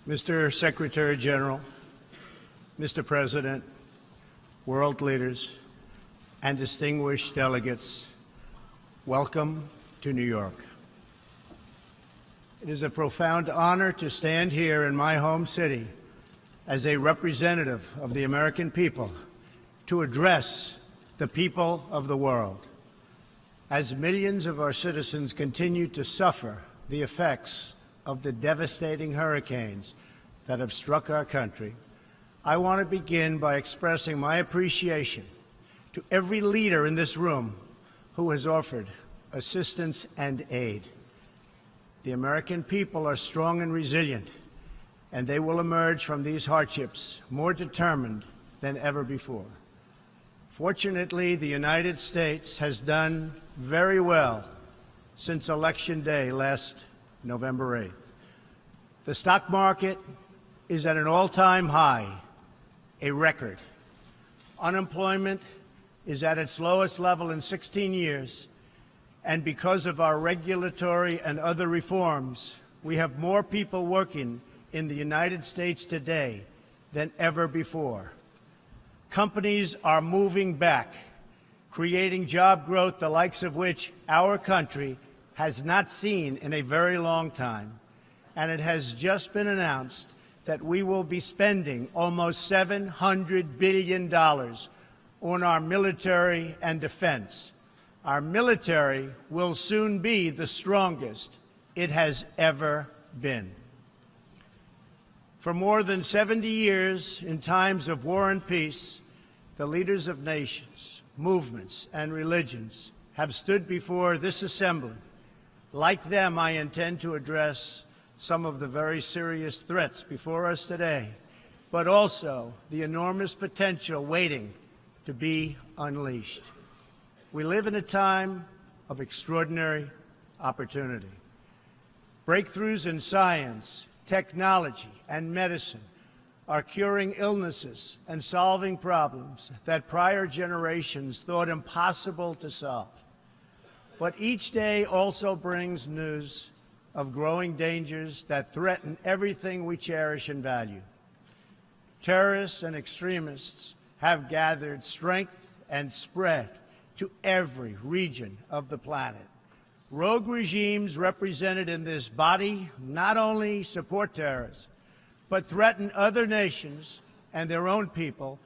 Mr. Secretary General, Mr. President, world leaders, and distinguished delegates, welcome to New York. It is a profound honor to stand here in my home city as a representative of the American people to address the people of the world. As millions of our citizens continue to suffer the effects of the devastating hurricanes that have struck our country, I want to begin by expressing my appreciation to every leader in this room who has offered assistance and aid. The American people are strong and resilient, and they will emerge from these hardships more determined than ever before. Fortunately, the United States has done very well since Election Day last November 8th. The stock market is at an all-time high, a record. Unemployment is at its lowest level in 16 years, and because of our regulatory and other reforms, we have more people working in the United States today than ever before. Companies are moving back, creating job growth the likes of which our country has not seen in a very long time. And it has just been announced that we will be spending almost $700 billion on our military and defense. Our military will soon be the strongest it has ever been. For more than 70 years, in times of war and peace, the leaders of nations, movements, and religions have stood before this assembly. Like them, I intend to address some of the very serious threats before us today, but also the enormous potential waiting to be unleashed. We live in a time of extraordinary opportunity. Breakthroughs in science, technology, and medicine are curing illnesses and solving problems that prior generations thought impossible to solve. But each day also brings news of growing dangers that threaten everything we cherish and value. Terrorists and extremists have gathered strength and spread to every region of the planet. Rogue regimes represented in this body not only support terrorists, but threaten other nations and their own people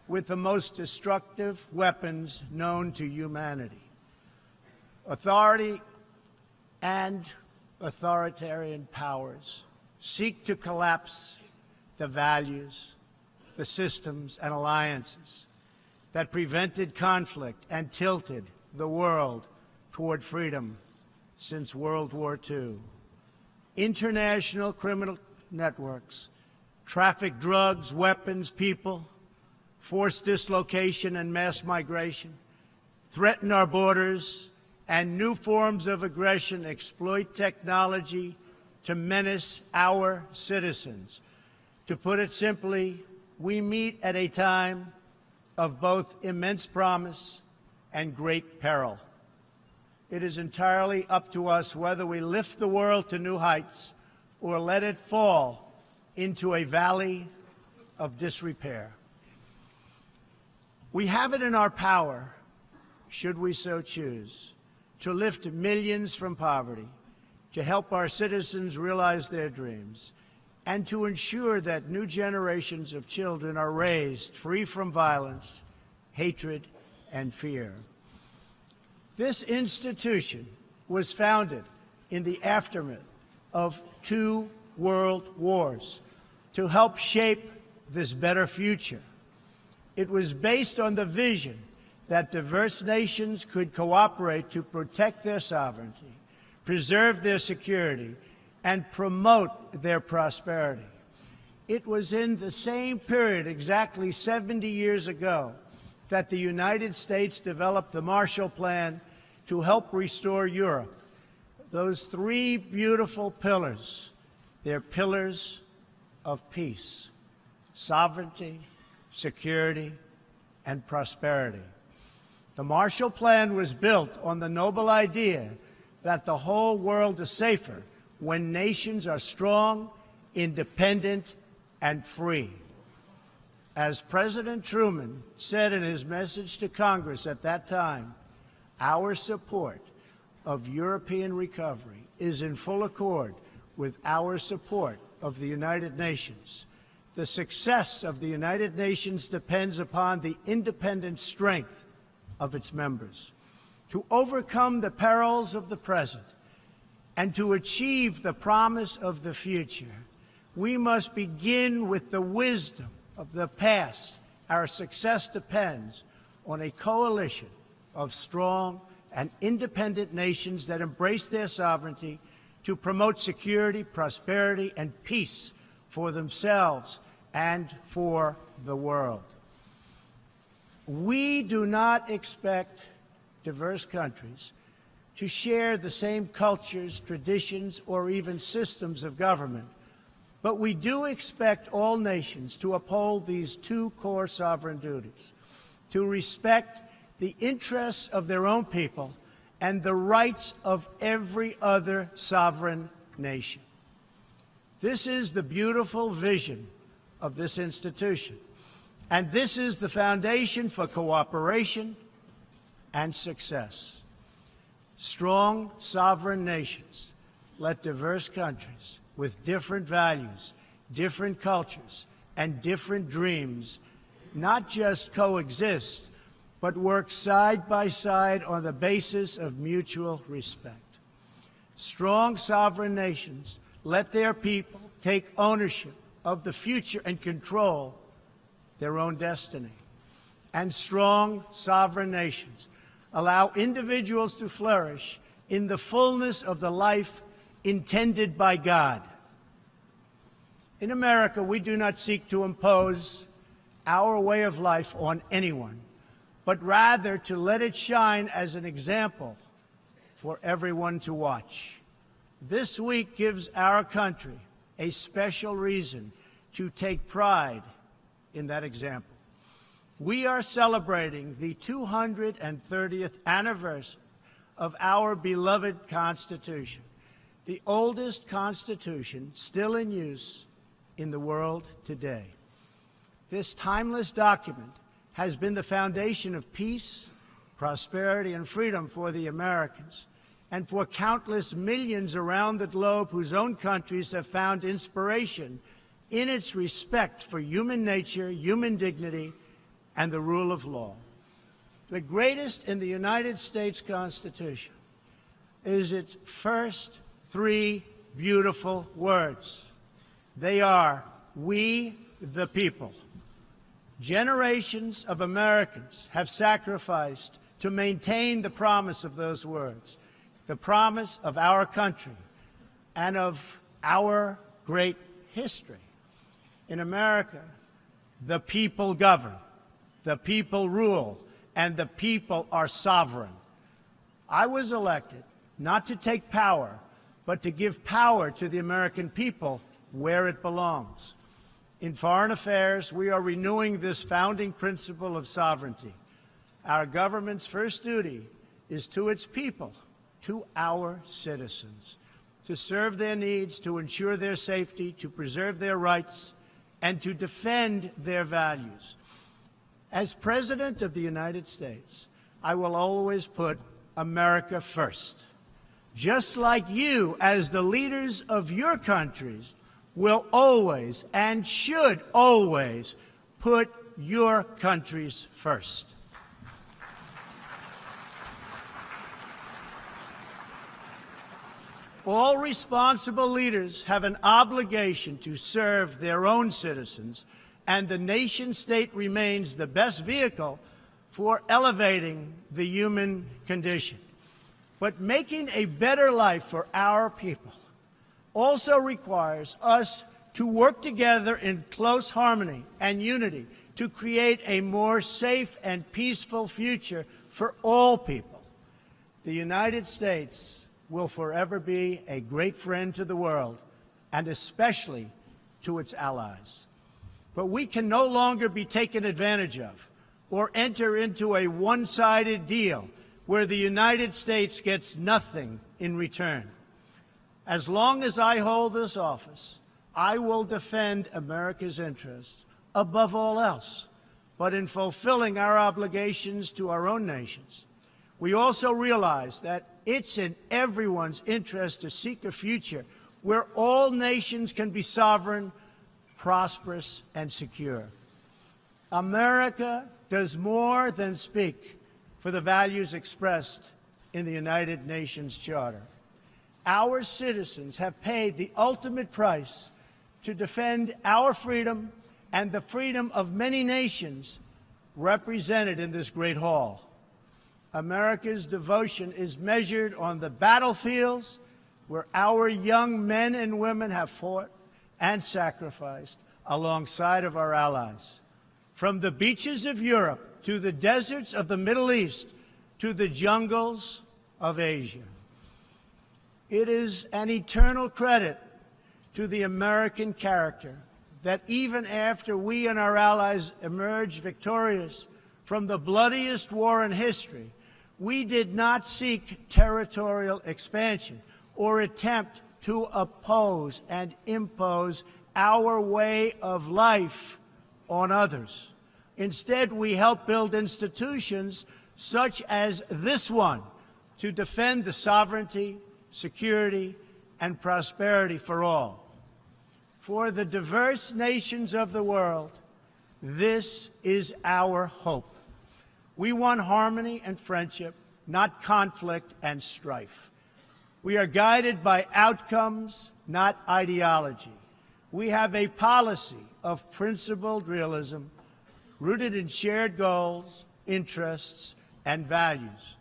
with the most destructive weapons known to humanity. Authority and authoritarian powers seek to collapse the values, the systems, and alliances that prevented conflict and tilted the world toward freedom since World War II. International criminal networks traffic drugs, weapons, people, forced dislocation and mass migration, threaten our borders, and new forms of aggression exploit technology to menace our citizens. To put it simply, we meet at a time of both immense promise and great peril. It is entirely up to us whether we lift the world to new heights or let it fall into a valley of disrepair. We have it in our power, should we so choose, to lift millions from poverty, to help our citizens realize their dreams, and to ensure that new generations of children are raised free from violence, hatred, and fear. This institution was founded in the aftermath of 2 world wars to help shape this better future. It was based on the vision that diverse nations could cooperate to protect their sovereignty, preserve their security, and promote their prosperity. It was in the same period, exactly 70 years ago, that the United States developed the Marshall Plan to help restore Europe. Those 3 beautiful pillars, they're pillars of peace, sovereignty, security, and prosperity. The Marshall Plan was built on the noble idea that the whole world is safer when nations are strong independent, and free. As President Truman said in his message to Congress at that time, our support of European recovery is in full accord with our support of the United Nations. The success of the United Nations depends upon the independent strength of its members. To overcome the perils of the present and to achieve the promise of the future, we must begin with the wisdom of the past. Our success depends on a coalition of strong and independent nations that embrace their sovereignty to promote security, prosperity, and peace for themselves and for the world. We do not expect diverse countries to share the same cultures, traditions, or even systems of government, but we do expect all nations to uphold these two core sovereign duties: to respect the interests of their own people and the rights of every other sovereign nation. This is the beautiful vision of this institution, and this is the foundation for cooperation and success. Strong sovereign nations let diverse countries with different values, different cultures, and different dreams not just coexist, but work side by side on the basis of mutual respect. Strong sovereign nations let their people take ownership of the future and control their own destiny. And strong sovereign nations allow individuals to flourish in the fullness of the life intended by God. In America, we do not seek to impose our way of life on anyone, but rather to let it shine as an example for everyone to watch. This week gives our country a special reason to take pride in that example. We are celebrating the 230th anniversary of our beloved Constitution, the oldest Constitution still in use in the world today. This timeless document has been the foundation of peace, prosperity, and freedom for the Americans and for countless millions around the globe whose own countries have found inspiration in its respect for human nature, human dignity, and the rule of law. The greatest in the United States Constitution is its first three beautiful words. They are, "We the people." Generations of Americans have sacrificed to maintain the promise of those words, the promise of our country and of our great history. In America, the people govern, the people rule, and the people are sovereign. I was elected not to take power, but to give power to the American people where it belongs. In foreign affairs, we are renewing this founding principle of sovereignty. Our government's first duty is to its people, to our citizens, to serve their needs, to ensure their safety, to preserve their rights, and to defend their values. As President of the United States, I will always put America first, just like you, as the leaders of your countries, will always and should always put your countries first. All responsible leaders have an obligation to serve their own citizens, and the nation-state remains the best vehicle for elevating the human condition. But making a better life for our people also requires us to work together in close harmony and unity to create a more safe and peaceful future for all people. The United States will forever be a great friend to the world, and especially to its allies. But we can no longer be taken advantage of or enter into a one-sided deal where the United States gets nothing in return. As long as I hold this office, I will defend America's interests above all else, but in fulfilling our obligations to our own nations, we also realize that it's in everyone's interest to seek a future where all nations can be sovereign, prosperous, and secure. America does more than speak for the values expressed in the United Nations Charter. Our citizens have paid the ultimate price to defend our freedom and the freedom of many nations represented in this great hall. America's devotion is measured on the battlefields where our young men and women have fought and sacrificed alongside of our allies. From the beaches of Europe to the deserts of the Middle East to the jungles of Asia. It is an eternal credit to the American character that even after we and our allies emerged victorious from the bloodiest war in history, we did not seek territorial expansion or attempt to oppose and impose our way of life on others. Instead, we helped build institutions such as this one to defend the sovereignty, security, and prosperity for all. For the diverse nations of the world, this is our hope. We want harmony and friendship, not conflict and strife. We are guided by outcomes, not ideology. We have a policy of principled realism rooted in shared goals, interests, and values.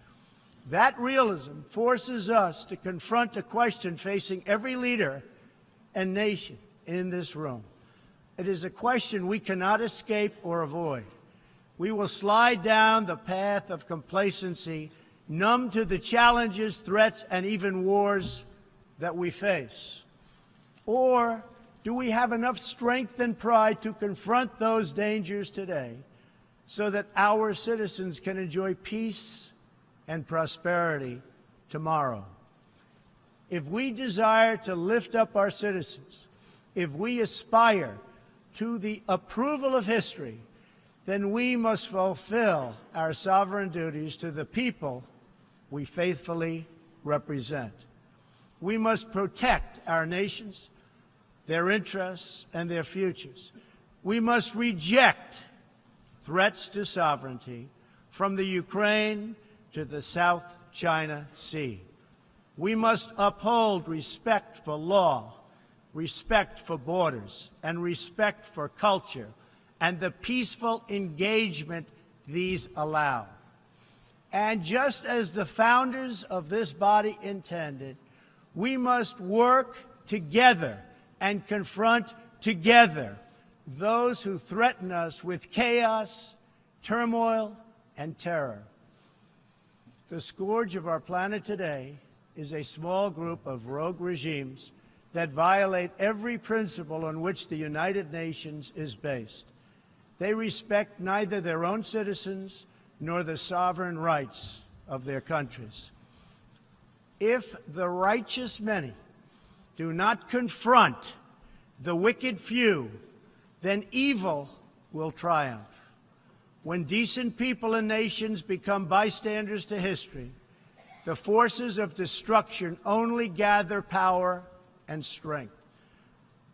That realism forces us to confront a question facing every leader and nation in this room. It is a question we cannot escape or avoid. We will slide down the path of complacency, numb to the challenges, threats, and even wars that we face. Or do we have enough strength and pride to confront those dangers today so that our citizens can enjoy peace and prosperity tomorrow? If we desire to lift up our citizens, if we aspire to the approval of history, then we must fulfill our sovereign duties to the people we faithfully represent. We must protect our nations, their interests, and their futures. We must reject threats to sovereignty from the Ukraine to the South China Sea. We must uphold respect for law, respect for borders, and respect for culture, and the peaceful engagement these allow. And just as the founders of this body intended, we must work together and confront together those who threaten us with chaos, turmoil, and terror. The scourge of our planet today is a small group of rogue regimes that violate every principle on which the United Nations is based. They respect neither their own citizens nor the sovereign rights of their countries. If the righteous many do not confront the wicked few, then evil will triumph. When decent people and nations become bystanders to history, the forces of destruction only gather power and strength.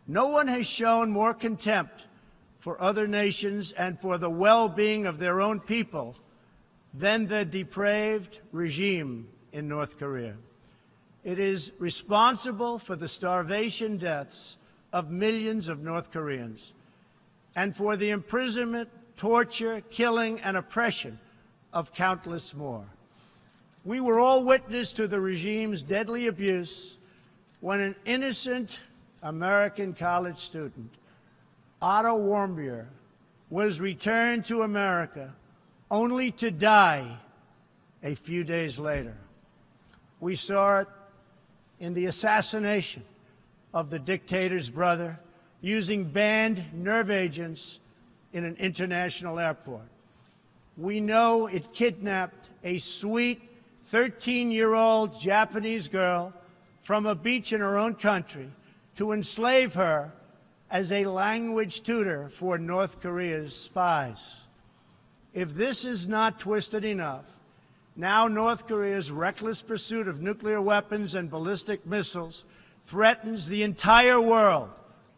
No one has shown more contempt for other nations and for the well-being of their own people than the depraved regime in North Korea. It is responsible for the starvation deaths of millions of North Koreans and for the imprisonment, torture, killing, and oppression of countless more. We were all witness to the regime's deadly abuse when an innocent American college student, Otto Warmbier, was returned to America only to die a few days later. We saw it in the assassination of the dictator's brother using banned nerve agents in an international airport. We know it kidnapped a sweet 13-year-old Japanese girl from a beach in her own country to enslave her as a language tutor for North Korea's spies. If this is not twisted enough, now North Korea's reckless pursuit of nuclear weapons and ballistic missiles threatens the entire world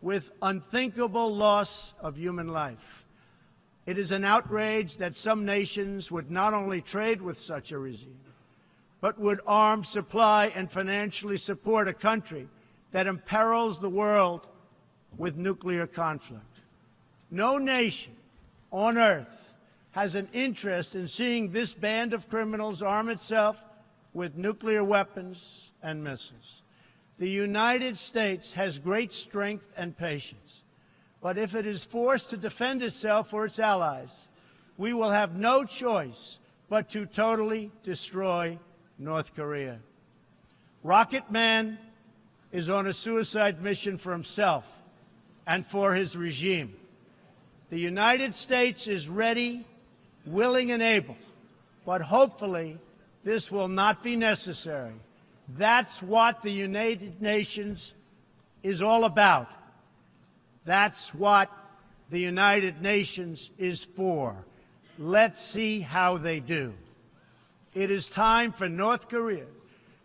with unthinkable loss of human life. It is an outrage that some nations would not only trade with such a regime, but would arm, supply, and financially support a country that imperils the world with nuclear conflict. No nation on earth has an interest in seeing this band of criminals arm itself with nuclear weapons and missiles. The United States has great strength and patience, but if it is forced to defend itself or its allies, we will have no choice but to totally destroy North Korea. Rocket Man is on a suicide mission for himself and for his regime. The United States is ready, willing and able, but hopefully this will not be necessary. That's what the United Nations is all about. That's what the United Nations is for. Let's see how they do. It is time for North Korea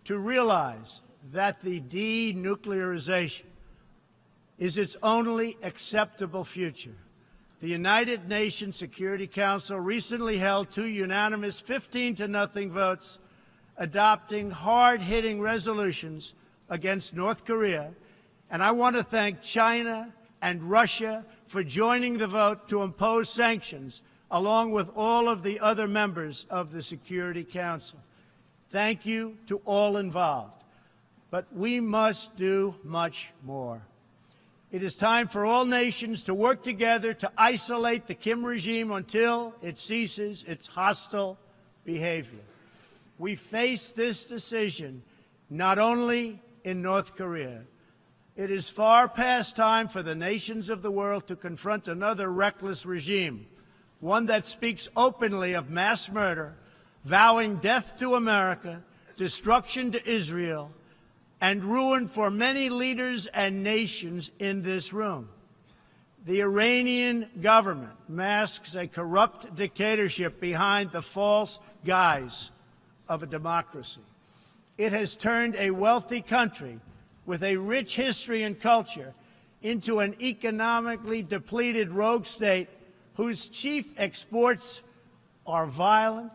to realize that the denuclearization is its only acceptable future. The United Nations Security Council recently held 2 unanimous 15-0 votes adopting hard-hitting resolutions against North Korea, and I want to thank China and Russia for joining the vote to impose sanctions, along with all of the other members of the Security Council. Thank you to all involved. But we must do much more. It is time for all nations to work together to isolate the Kim regime until it ceases its hostile behavior. We face this decision not only in North Korea. It is far past time for the nations of the world to confront another reckless regime, one that speaks openly of mass murder, vowing death to America, destruction to Israel, and ruin for many leaders and nations in this room. The Iranian government masks a corrupt dictatorship behind the false guise of a democracy. It has turned a wealthy country with a rich history and culture into an economically depleted rogue state whose chief exports are violence,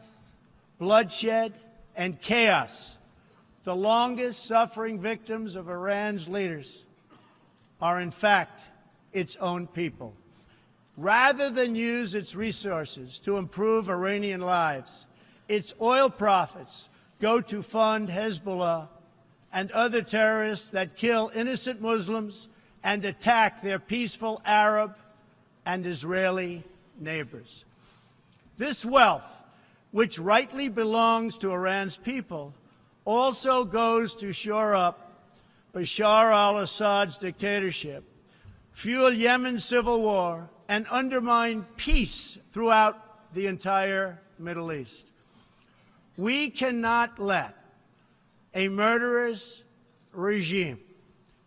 bloodshed, and chaos. The longest suffering victims of Iran's leaders are, in fact, its own people. Rather than use its resources to improve Iranian lives, its oil profits go to fund Hezbollah and other terrorists that kill innocent Muslims and attack their peaceful Arab and Israeli neighbors. This wealth, which rightly belongs to Iran's people, also goes to shore up Bashar al-Assad's dictatorship, fuel Yemen's civil war, and undermine peace throughout the entire Middle East. We cannot let a murderous regime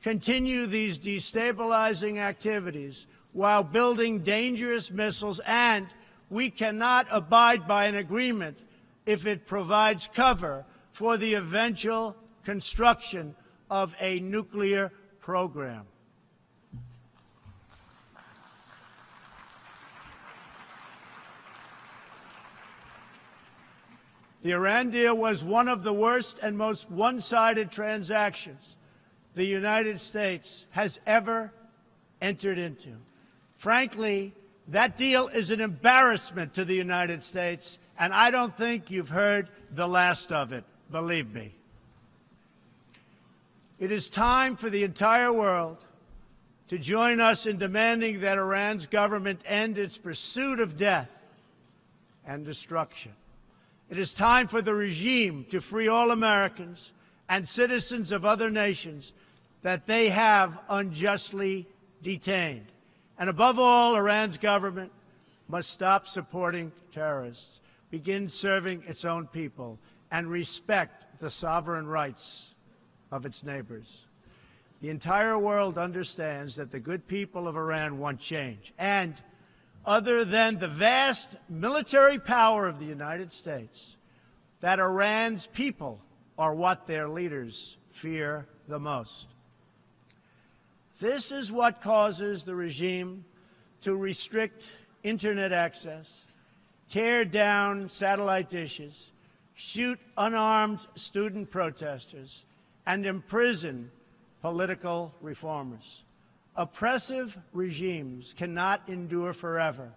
continue these destabilizing activities while building dangerous missiles, and we cannot abide by an agreement if it provides cover for the eventual construction of a nuclear program. The Iran deal was one of the worst and most one-sided transactions the United States has ever entered into. Frankly, that deal is an embarrassment to the United States, and I don't think you've heard the last of it, believe me. It is time for the entire world to join us in demanding that Iran's government end its pursuit of death and destruction. It is time for the regime to free all Americans and citizens of other nations that they have unjustly detained. And above all, Iran's government must stop supporting terrorists, begin serving its own people, and respect the sovereign rights of its neighbors. The entire world understands that the good people of Iran want change. And other than the vast military power of the United States, that Iran's people are what their leaders fear the most. This is what causes the regime to restrict internet access, tear down satellite dishes, shoot unarmed student protesters, and imprison political reformers. Oppressive regimes cannot endure forever,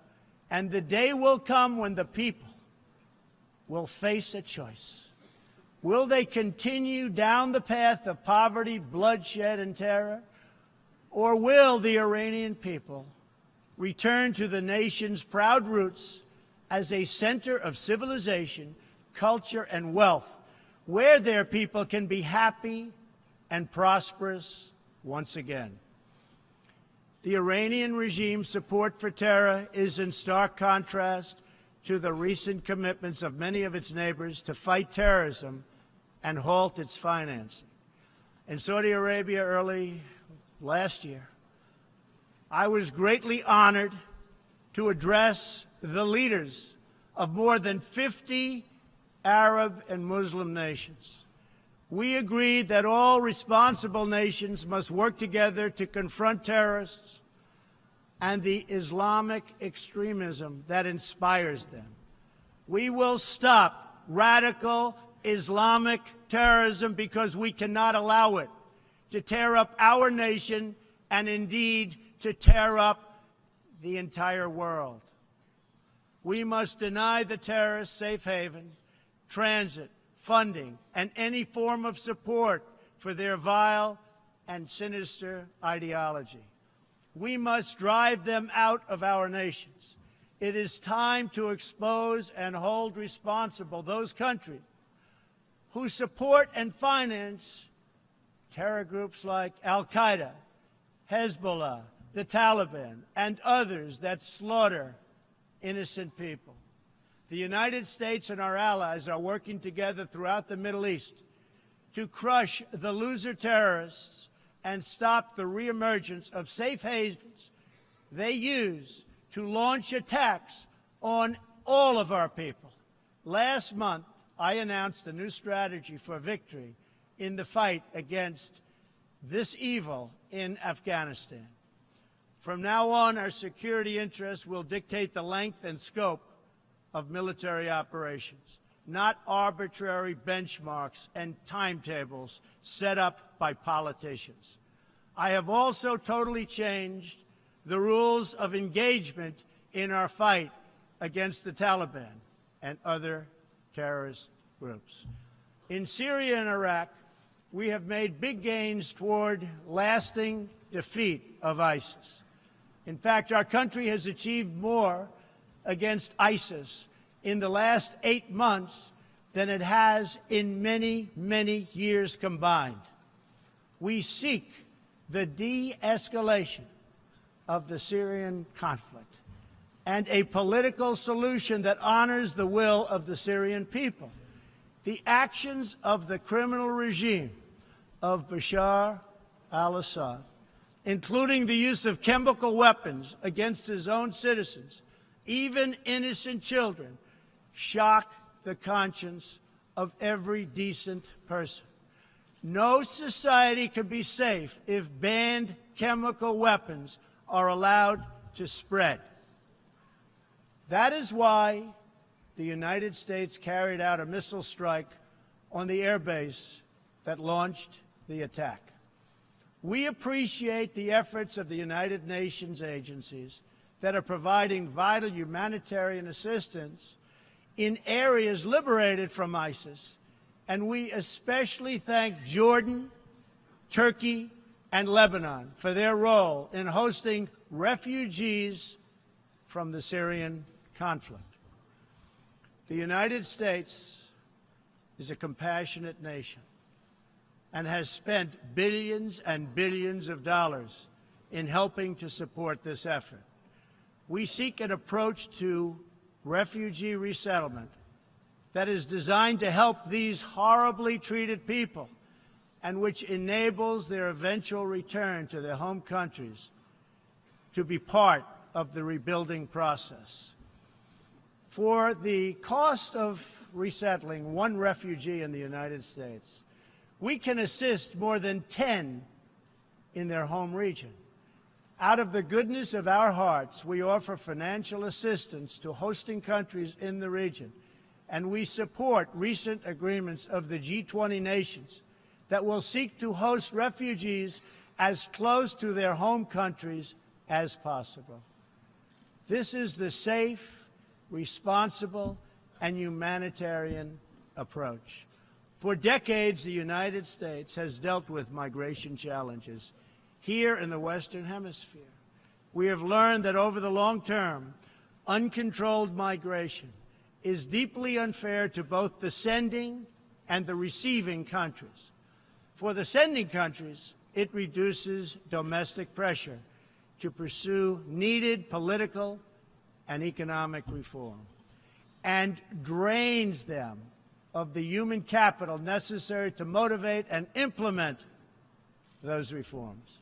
and the day will come when the people will face a choice. Will they continue down the path of poverty, bloodshed, and terror, or will the Iranian people return to the nation's proud roots as a center of civilization, culture, and wealth, where their people can be happy and prosperous once again? The Iranian regime's support for terror is in stark contrast to the recent commitments of many of its neighbors to fight terrorism and halt its financing. In Saudi Arabia early last year, I was greatly honored to address the leaders of more than 50 Arab and Muslim nations. We agreed that all responsible nations must work together to confront terrorists and the Islamic extremism that inspires them. We will stop radical Islamic terrorism because we cannot allow it to tear up our nation and indeed to tear up the entire world. We must deny the terrorists safe haven, transit, funding, and any form of support for their vile and sinister ideology. We must drive them out of our nations. It is time to expose and hold responsible those countries who support and finance terror groups like Al-Qaeda, Hezbollah, the Taliban, and others that slaughter innocent people. The United States and our allies are working together throughout the Middle East to crush the loser terrorists and stop the reemergence of safe havens they use to launch attacks on all of our people. Last month, I announced a new strategy for victory in the fight against this evil in Afghanistan. From now on, our security interests will dictate the length and scope of military operations, not arbitrary benchmarks and timetables set up by politicians. I have also totally changed the rules of engagement in our fight against the Taliban and other terrorist groups. In Syria and Iraq, we have made big gains toward lasting defeat of ISIS. In fact, our country has achieved more against ISIS in the last 8 months than it has in many, many years combined. We seek the de-escalation of the Syrian conflict and a political solution that honors the will of the Syrian people. The actions of the criminal regime of Bashar al-Assad, including the use of chemical weapons against his own citizens, even innocent children, shock the conscience of every decent person. No society can be safe if banned chemical weapons are allowed to spread. That is why the United States carried out a missile strike on the airbase that launched the attack. We appreciate the efforts of the United Nations agencies that are providing vital humanitarian assistance in areas liberated from ISIS, and we especially thank Jordan, Turkey, and Lebanon for their role in hosting refugees from the Syrian conflict. The United States is a compassionate nation and has spent billions and billions of dollars in helping to support this effort. We seek an approach to refugee resettlement that is designed to help these horribly treated people and which enables their eventual return to their home countries to be part of the rebuilding process. For the cost of resettling one refugee in the United States, we can assist more than 10 in their home region. Out of the goodness of our hearts, we offer financial assistance to hosting countries in the region, and we support recent agreements of the G20 nations that will seek to host refugees as close to their home countries as possible. This is the safe, responsible, and humanitarian approach. For decades, the United States has dealt with migration challenges here in the Western Hemisphere. We have learned that over the long term, uncontrolled migration is deeply unfair to both the sending and the receiving countries. For the sending countries, it reduces domestic pressure to pursue needed political and economic reform, and drains them of the human capital necessary to motivate and implement those reforms.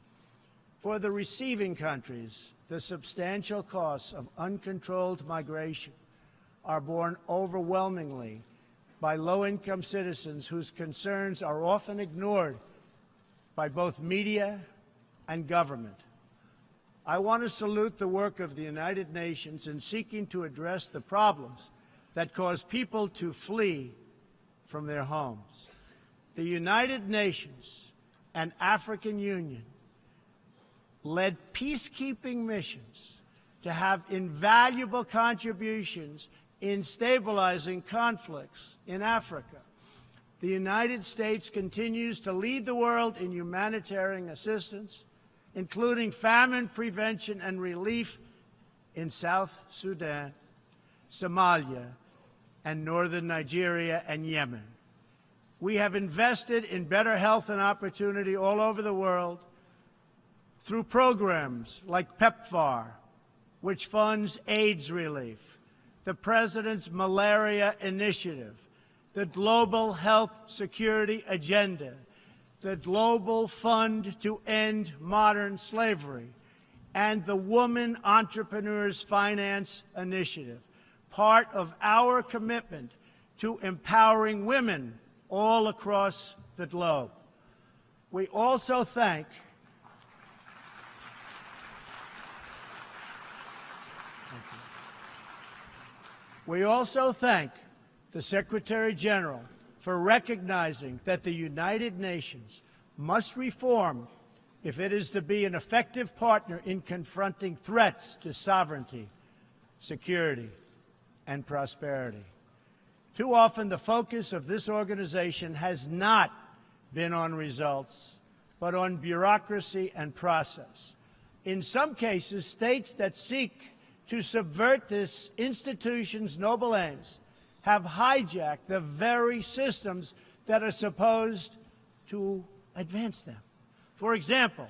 For the receiving countries, the substantial costs of uncontrolled migration are borne overwhelmingly by low-income citizens whose concerns are often ignored by both media and government. I want to salute the work of the United Nations in seeking to address the problems that cause people to flee from their homes. The United Nations and African Union led peacekeeping missions to have invaluable contributions in stabilizing conflicts in Africa. The United States continues to lead the world in humanitarian assistance, including famine prevention and relief in South Sudan, Somalia, and northern Nigeria and Yemen. We have invested in better health and opportunity all over the world through programs like PEPFAR, which funds AIDS relief, the President's Malaria Initiative, the Global Health Security Agenda, the Global Fund to End Modern Slavery, and the Woman Entrepreneurs Finance Initiative, part of our commitment to empowering women all across the globe. We also thank the Secretary General for recognizing that the United Nations must reform if it is to be an effective partner in confronting threats to sovereignty, security, and prosperity. Too often, the focus of this organization has not been on results, but on bureaucracy and process. In some cases, states that seek to subvert this institution's noble aims have hijacked the very systems that are supposed to advance them. For example,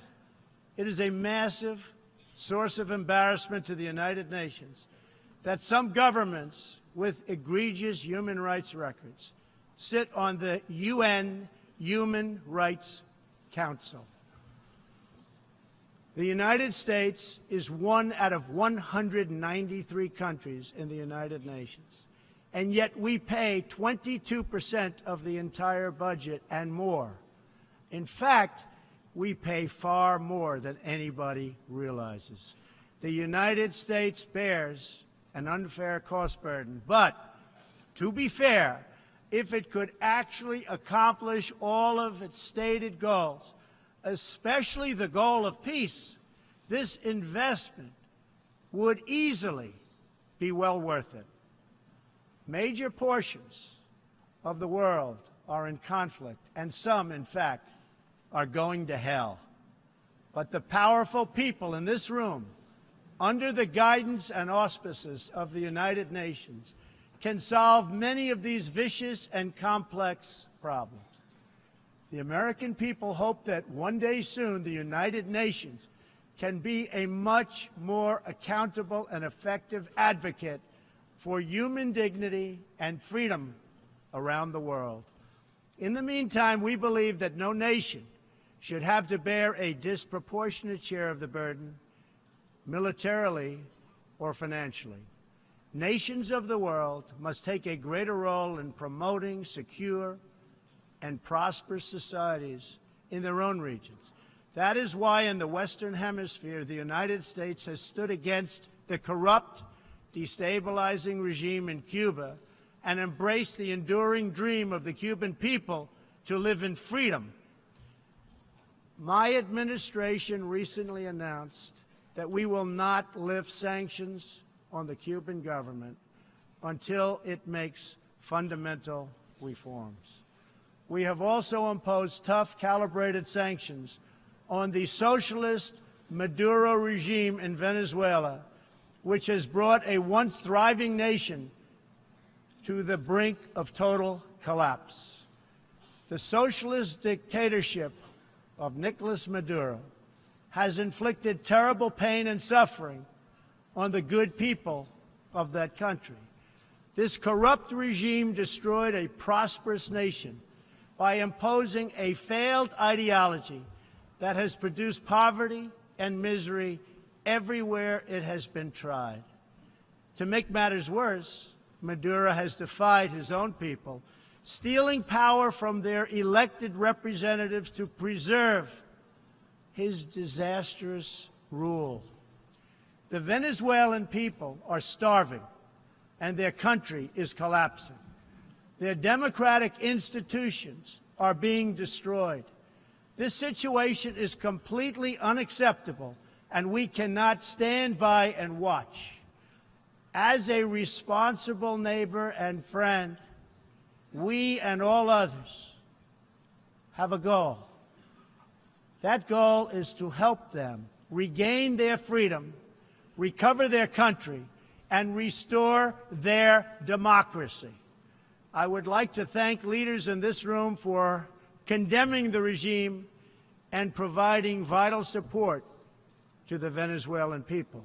it is a massive source of embarrassment to the United Nations that some governments with egregious human rights records sit on the UN Human Rights Council. The United States is one out of 193 countries in the United Nations, and yet we pay 22% of the entire budget and more. In fact, we pay far more than anybody realizes. The United States bears an unfair cost burden, but to be fair, if it could actually accomplish all of its stated goals, especially the goal of peace, this investment would easily be well worth it. Major portions of the world are in conflict, and some, in fact, are going to hell. But the powerful people in this room, under the guidance and auspices of the United Nations, can solve many of these vicious and complex problems. The American people hope that one day soon the United Nations can be a much more accountable and effective advocate for human dignity and freedom around the world. In the meantime, we believe that no nation should have to bear a disproportionate share of the burden, militarily or financially. Nations of the world must take a greater role in promoting secure and prosperous societies in their own regions. That is why in the Western Hemisphere, the United States has stood against the corrupt, destabilizing regime in Cuba and embraced the enduring dream of the Cuban people to live in freedom. My administration recently announced that we will not lift sanctions on the Cuban government until it makes fundamental reforms. We have also imposed tough, calibrated sanctions on the socialist Maduro regime in Venezuela, which has brought a once thriving nation to the brink of total collapse. The socialist dictatorship of Nicolas Maduro has inflicted terrible pain and suffering on the good people of that country. This corrupt regime destroyed a prosperous nation by imposing a failed ideology that has produced poverty and misery everywhere it has been tried. To make matters worse, Maduro has defied his own people, stealing power from their elected representatives to preserve his disastrous rule. The Venezuelan people are starving, and their country is collapsing. Their democratic institutions are being destroyed. This situation is completely unacceptable, and we cannot stand by and watch. As a responsible neighbor and friend, we and all others have a goal. That goal is to help them regain their freedom, recover their country, and restore their democracy. I would like to thank leaders in this room for condemning the regime and providing vital support to the Venezuelan people.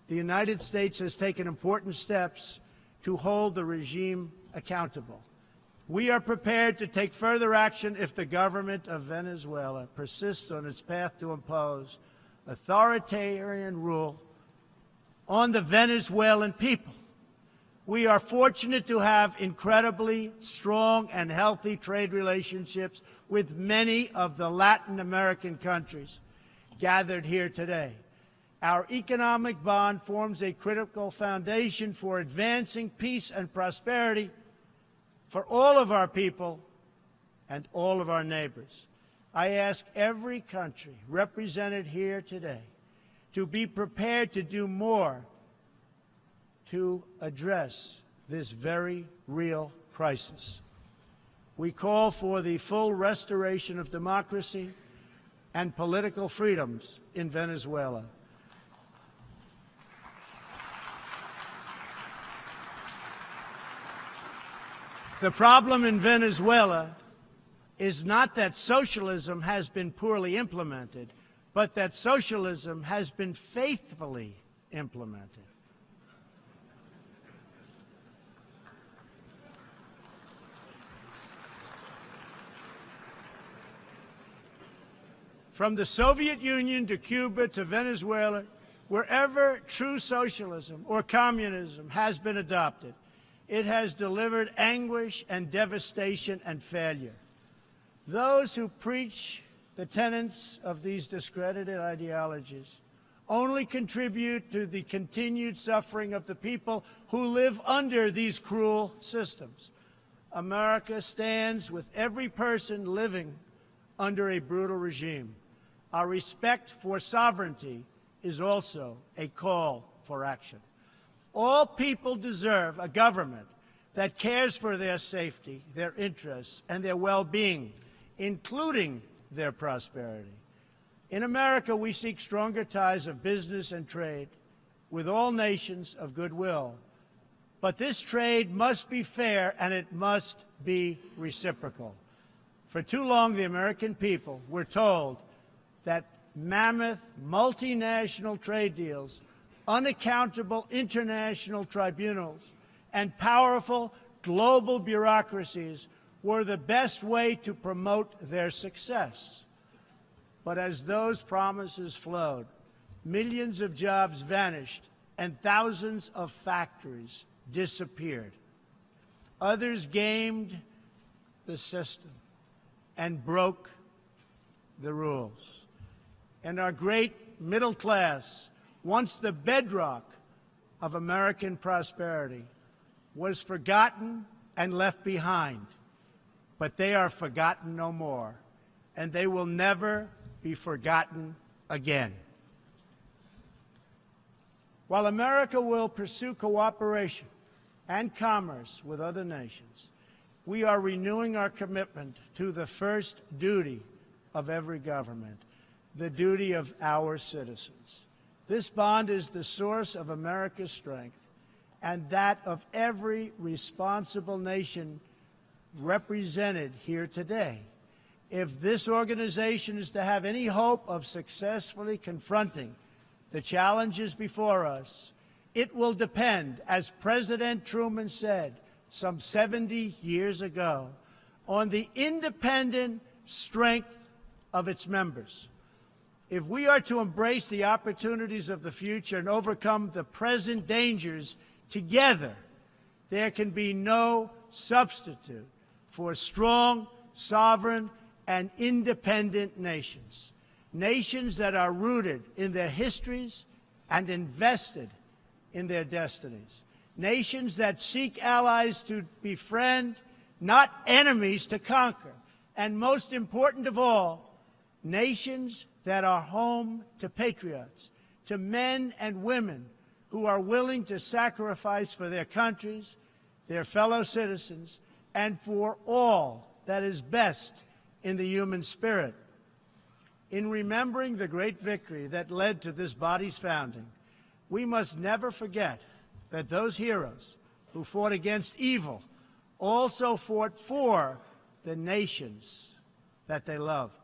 The United States has taken important steps to hold the regime accountable. We are prepared to take further action if the government of Venezuela persists on its path to impose authoritarian rule on the Venezuelan people. We are fortunate to have incredibly strong and healthy trade relationships with many of the Latin American countries gathered here today. Our economic bond forms a critical foundation for advancing peace and prosperity for all of our people and all of our neighbors. I ask every country represented here today to be prepared to do more to address this very real crisis. We call for the full restoration of democracy and political freedoms in Venezuela. The problem in Venezuela is not that socialism has been poorly implemented, but that socialism has been faithfully implemented. From the Soviet Union to Cuba to Venezuela, wherever true socialism or communism has been adopted, it has delivered anguish and devastation and failure. Those who preach the tenets of these discredited ideologies only contribute to the continued suffering of the people who live under these cruel systems. America stands with every person living under a brutal regime. Our respect for sovereignty is also a call for action. All people deserve a government that cares for their safety, their interests, and their well-being, including their prosperity. In America, we seek stronger ties of business and trade with all nations of goodwill. But this trade must be fair and it must be reciprocal. For too long, the American people were told that mammoth multinational trade deals, unaccountable international tribunals, and powerful global bureaucracies were the best way to promote their success. But as those promises flowed, millions of jobs vanished and thousands of factories disappeared. Others gamed the system and broke the rules. And our great middle class, once the bedrock of American prosperity, was forgotten and left behind. But they are forgotten no more, and they will never be forgotten again. While America will pursue cooperation and commerce with other nations, we are renewing our commitment to the first duty of every government, the duty of our citizens. This bond is the source of America's strength and that of every responsible nation represented here today. If this organization is to have any hope of successfully confronting the challenges before us, it will depend, as President Truman said some 70 years ago, on the independent strength of its members. If we are to embrace the opportunities of the future and overcome the present dangers together, there can be no substitute for strong, sovereign, and independent nations. Nations that are rooted in their histories and invested in their destinies. Nations that seek allies to befriend, not enemies to conquer. And most important of all, nations that are home to patriots, to men and women who are willing to sacrifice for their countries, their fellow citizens, and for all that is best in the human spirit. In remembering the great victory that led to this body's founding, we must never forget that those heroes who fought against evil also fought for the nations that they loved.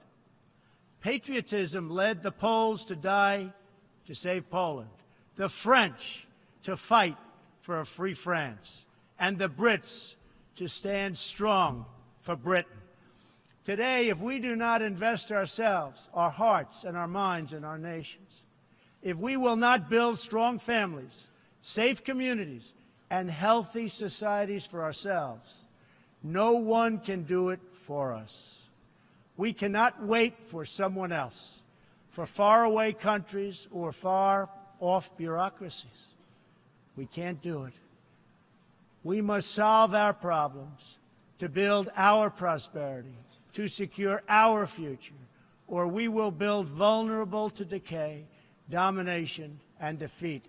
Patriotism led the Poles to die to save Poland, the French to fight for a free France, and the Brits to stand strong for Britain. Today, if we do not invest ourselves, our hearts, and our minds in our nations, if we will not build strong families, safe communities, and healthy societies for ourselves, no one can do it for us. We cannot wait for someone else, for faraway countries or far-off bureaucracies. We can't do it. We must solve our problems to build our prosperity, to secure our future, or we will build vulnerable to decay, domination, and defeat.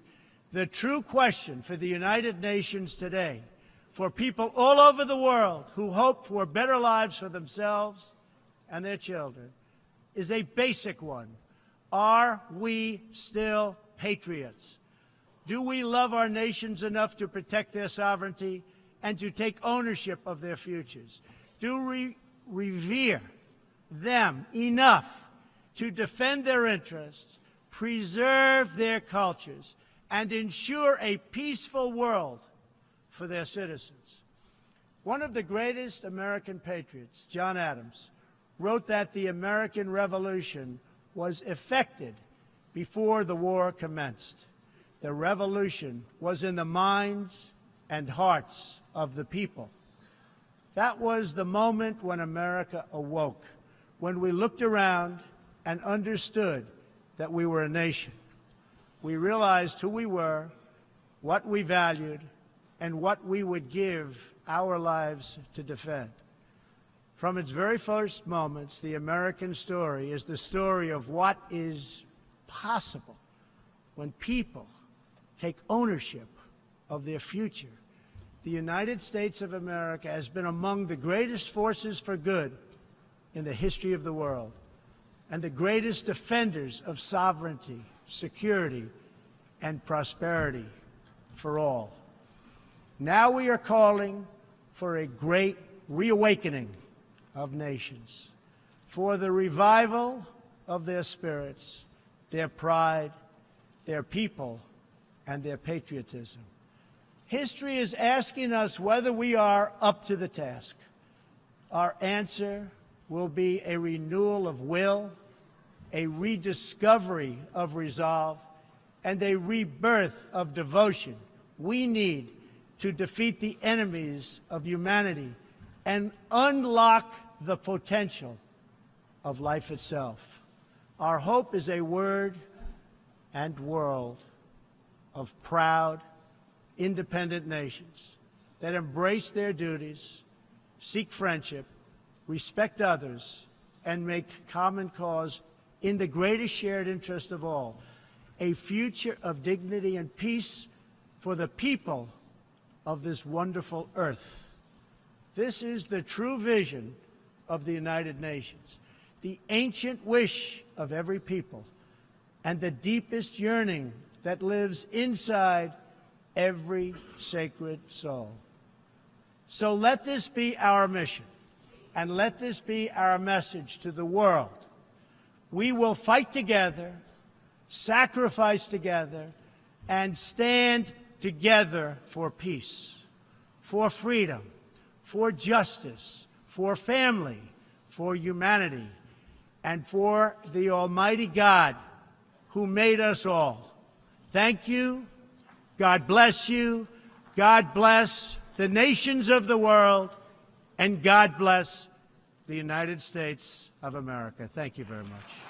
The true question for the United Nations today, for people all over the world who hope for better lives for themselves and their children, is a basic one. Are we still patriots? Do we love our nations enough to protect their sovereignty and to take ownership of their futures? Do we revere them enough to defend their interests, preserve their cultures, and ensure a peaceful world for their citizens? One of the greatest American patriots, John Adams, wrote that the American Revolution was effected before the war commenced. The revolution was in the minds and hearts of the people. That was the moment when America awoke, when we looked around and understood that we were a nation. We realized who we were, what we valued, and what we would give our lives to defend. From its very first moments, the American story is the story of what is possible when people take ownership of their future. The United States of America has been among the greatest forces for good in the history of the world, and the greatest defenders of sovereignty, security, and prosperity for all. Now we are calling for a great reawakening of nations, for the revival of their spirits, their pride, their people, and their patriotism. History is asking us whether we are up to the task. Our answer will be a renewal of will, a rediscovery of resolve, and a rebirth of devotion we need to defeat the enemies of humanity and unlock the potential of life itself. Our hope is a word and world of proud, independent nations that embrace their duties, seek friendship, respect others, and make common cause in the greatest shared interest of all, a future of dignity and peace for the people of this wonderful earth. This is the true vision of the United Nations, the ancient wish of every people, and the deepest yearning that lives inside every sacred soul. So let this be our mission, and let this be our message to the world. We will fight together, sacrifice together, and stand together for peace, for freedom, for justice, for family, for humanity, and for the Almighty God who made us all. Thank you. God bless you. God bless the nations of the world, and God bless the United States of America. Thank you very much.